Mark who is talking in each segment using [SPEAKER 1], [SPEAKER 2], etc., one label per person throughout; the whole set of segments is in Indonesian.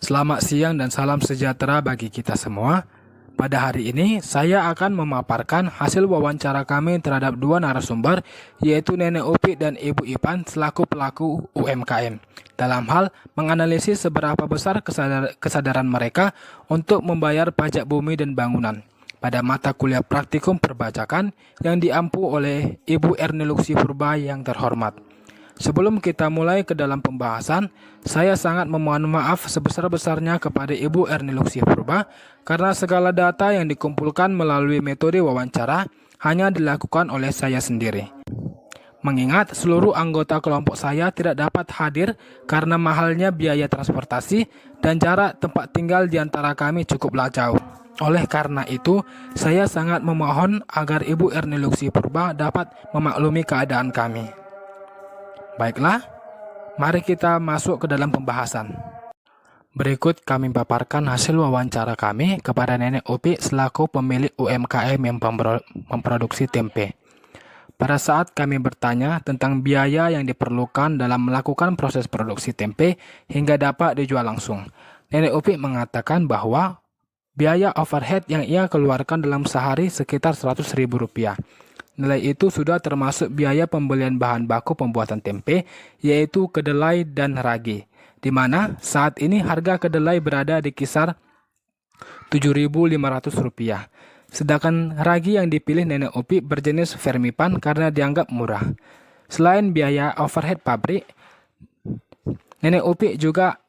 [SPEAKER 1] Selamat siang dan salam sejahtera bagi kita semua. Pada hari ini, saya akan memaparkan hasil wawancara kami terhadap dua narasumber, yaitu Nenek Upi dan Ibu Ipan selaku pelaku UMKM. Dalam hal menganalisis seberapa besar kesadaran mereka untuk membayar pajak bumi dan bangunan pada mata kuliah praktikum perpajakan yang diampu oleh Ibu Erni Luxi Purba yang terhormat. Sebelum kita mulai ke dalam pembahasan, saya sangat memohon maaf sebesar-besarnya kepada Ibu Erni Luxi Purba karena segala data yang dikumpulkan melalui metode wawancara hanya dilakukan oleh saya sendiri. Mengingat seluruh anggota kelompok saya tidak dapat hadir karena mahalnya biaya transportasi dan jarak tempat tinggal di antara kami cukuplah jauh. Oleh karena itu, saya sangat memohon agar Ibu Erni Luxi Purba dapat memaklumi keadaan kami. Baiklah, mari kita masuk ke dalam pembahasan. Berikut kami paparkan hasil wawancara kami kepada Nenek Upi selaku pemilik UMKM yang memproduksi tempe. Pada saat kami bertanya tentang biaya yang diperlukan dalam melakukan proses produksi tempe hingga dapat dijual langsung, Nenek Upi mengatakan bahwa biaya overhead yang ia keluarkan dalam sehari sekitar Rp100.000. Nilai itu sudah termasuk biaya pembelian bahan baku pembuatan tempe, yaitu kedelai dan ragi, di mana saat ini harga kedelai berada di kisar Rp7.500. Sedangkan ragi yang dipilih Nenek Upi berjenis Vermipan karena dianggap murah. Selain biaya overhead pabrik, Nenek Upi juga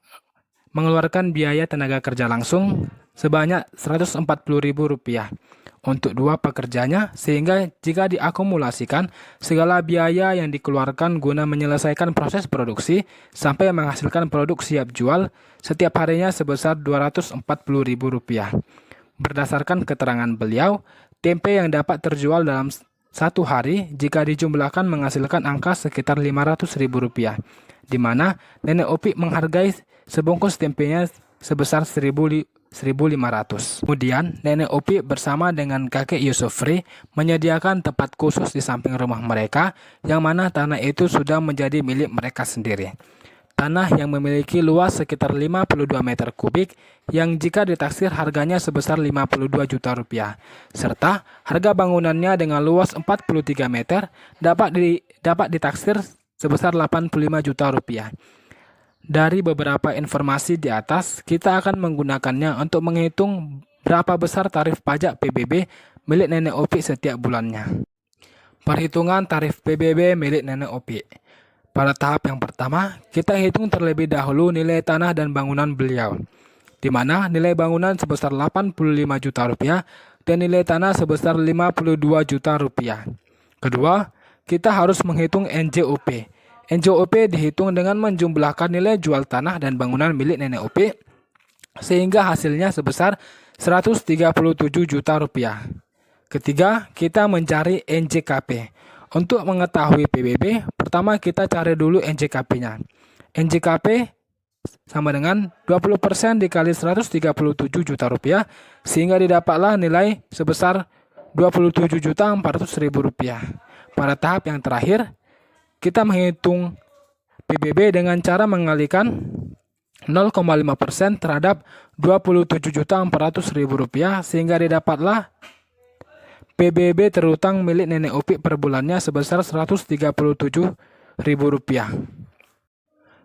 [SPEAKER 1] mengeluarkan biaya tenaga kerja langsung sebanyak Rp140.000 untuk dua pekerjanya, sehingga jika diakumulasikan segala biaya yang dikeluarkan guna menyelesaikan proses produksi sampai menghasilkan produk siap jual setiap harinya sebesar Rp240.000. Berdasarkan keterangan beliau, tempe yang dapat terjual dalam satu hari jika dijumlahkan menghasilkan angka sekitar Rp500.000, di mana Nenek Upi menghargai sebungkus tempenya sebesar Rp1.500. Kemudian, Nenek Upi bersama dengan kakek Yusufri menyediakan tempat khusus di samping rumah mereka, yang mana tanah itu sudah menjadi milik mereka sendiri. Tanah yang memiliki luas sekitar 52 meter kubik, yang jika ditaksir harganya sebesar Rp52 juta, serta harga bangunannya dengan luas 43 meter dapat ditaksir sebesar Rp85 juta. Dari beberapa informasi di atas, kita akan menggunakannya untuk menghitung berapa besar tarif pajak PBB milik Nenek Upi setiap bulannya. Perhitungan tarif PBB milik Nenek Upi. Pada tahap yang pertama, kita hitung terlebih dahulu nilai tanah dan bangunan beliau, di mana nilai bangunan sebesar Rp85 juta dan nilai tanah sebesar Rp52 juta. Kedua, kita harus menghitung NJOP. NJOP dihitung dengan menjumlahkan nilai jual tanah dan bangunan milik Nenek Upi, sehingga hasilnya sebesar Rp137 juta. Ketiga, kita mencari NJKP. Untuk mengetahui PBB, pertama kita cari dulu NJKP-nya. NJKP sama dengan 20% dikali Rp137 juta, sehingga didapatlah nilai sebesar Rp27.400.000. Pada tahap yang terakhir, kita menghitung PBB dengan cara mengalihkan 0,5% terhadap Rp27.400.000, sehingga didapatlah PBB terutang milik Nenek Upi per bulannya sebesar Rp137.000.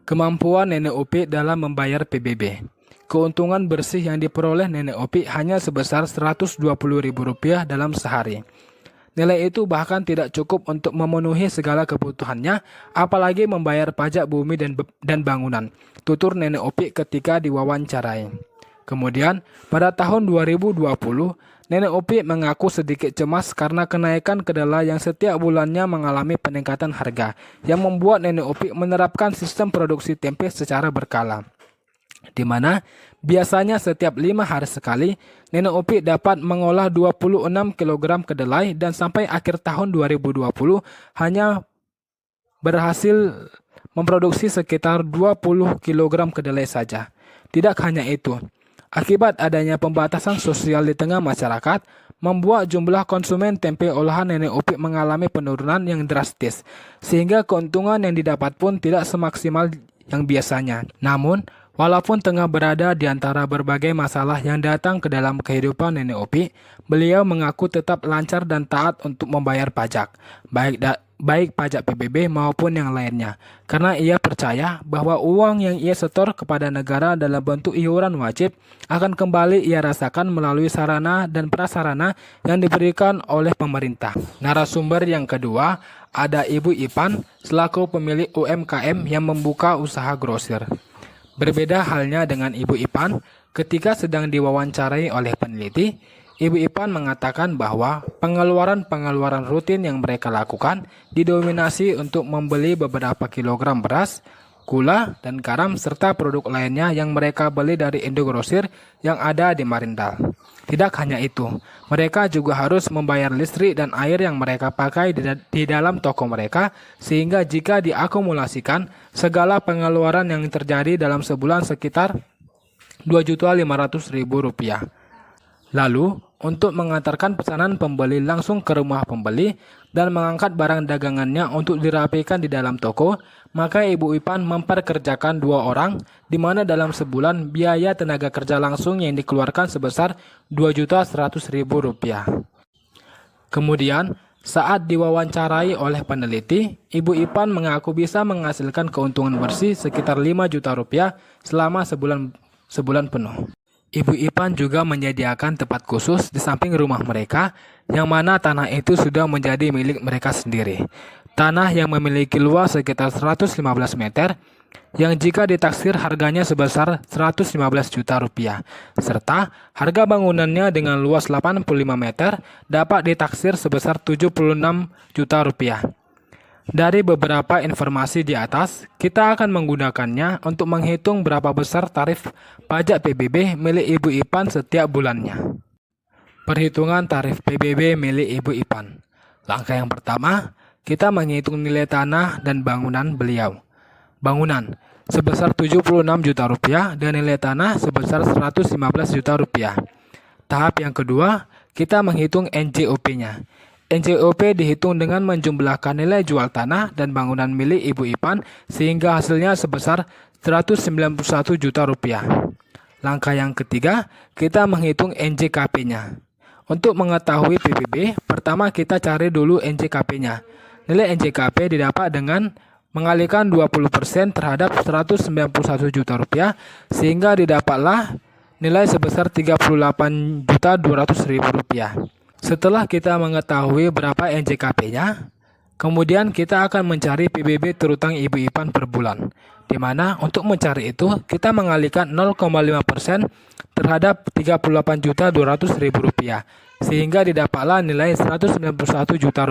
[SPEAKER 1] Kemampuan Nenek Upi dalam membayar PBB. Keuntungan bersih yang diperoleh Nenek Upi hanya sebesar Rp120.000 dalam sehari. Nilai itu bahkan tidak cukup untuk memenuhi segala kebutuhannya, apalagi membayar pajak bumi dan bangunan, tutur Nenek Upi ketika diwawancarai. Kemudian, pada tahun 2020, Nenek Upi mengaku sedikit cemas karena kenaikan kedelai yang setiap bulannya mengalami peningkatan harga, yang membuat Nenek Upi menerapkan sistem produksi tempe secara berkala, di mana biasanya setiap 5 hari sekali, Nenek Upi dapat mengolah 26 kg kedelai dan sampai akhir tahun 2020 hanya berhasil memproduksi sekitar 20 kg kedelai saja. Tidak hanya itu, akibat adanya pembatasan sosial di tengah masyarakat, membuat jumlah konsumen tempe olahan Nenek Upi mengalami penurunan yang drastis, sehingga keuntungan yang didapat pun tidak semaksimal yang biasanya. Namun, Walaupun tengah berada di antara berbagai masalah yang datang ke dalam kehidupan Nenek Opi, beliau mengaku tetap lancar dan taat untuk membayar pajak, baik pajak PBB maupun yang lainnya, karena ia percaya bahwa uang yang ia setor kepada negara dalam bentuk iuran wajib akan kembali ia rasakan melalui sarana dan prasarana yang diberikan oleh pemerintah. Narasumber yang kedua ada Ibu Ipan selaku pemilik UMKM yang membuka usaha grosir. Berbeda halnya dengan Ibu Ipan, ketika sedang diwawancarai oleh peneliti, Ibu Ipan mengatakan bahwa pengeluaran-pengeluaran rutin yang mereka lakukan didominasi untuk membeli beberapa kilogram beras, gula, dan garam serta produk lainnya yang mereka beli dari Indogrosir yang ada di Marindal. Tidak hanya itu, mereka juga harus membayar listrik dan air yang mereka pakai di dalam toko mereka, sehingga jika diakumulasikan, segala pengeluaran yang terjadi dalam sebulan sekitar Rp2.500.000. Lalu, untuk mengantarkan pesanan pembeli langsung ke rumah pembeli dan mengangkat barang dagangannya untuk dirapikan di dalam toko, maka Ibu Ipan memperkerjakan 2 orang, di mana dalam sebulan biaya tenaga kerja langsung yang dikeluarkan sebesar Rp2.100.000. Kemudian, saat diwawancarai oleh peneliti, Ibu Ipan mengaku bisa menghasilkan keuntungan bersih sekitar Rp5 juta selama sebulan penuh. Ibu Ipan juga menyediakan tempat khusus di samping rumah mereka, yang mana tanah itu sudah menjadi milik mereka sendiri. Tanah yang memiliki luas sekitar 115 meter, yang jika ditaksir harganya sebesar Rp115 juta, serta harga bangunannya dengan luas 85 meter dapat ditaksir sebesar Rp76 juta. Dari beberapa informasi di atas, kita akan menggunakannya untuk menghitung berapa besar tarif pajak PBB milik Ibu Ipan setiap bulannya. Perhitungan tarif PBB milik Ibu Ipan. Langkah yang pertama, kita menghitung nilai tanah dan bangunan beliau. Bangunan sebesar Rp76 juta dan nilai tanah sebesar Rp115 juta. Tahap yang kedua, kita menghitung NJOP-nya. NJOP dihitung dengan menjumlahkan nilai jual tanah dan bangunan milik Ibu Ipan sehingga hasilnya sebesar Rp191 juta. Langkah yang ketiga, kita menghitung NJKP-nya. Untuk mengetahui PBB, pertama kita cari dulu NJKP-nya. Nilai NJKP didapat dengan mengalihkan 20% terhadap Rp191 juta sehingga didapatlah nilai sebesar Rp38.200.000. Setelah kita mengetahui berapa NJKP-nya, kemudian kita akan mencari PBB terutang Ibu Ipan per bulan, di mana untuk mencari itu kita mengalihkan 0,5% terhadap Rp38.200.000, sehingga didapatlah nilai Rp191 juta.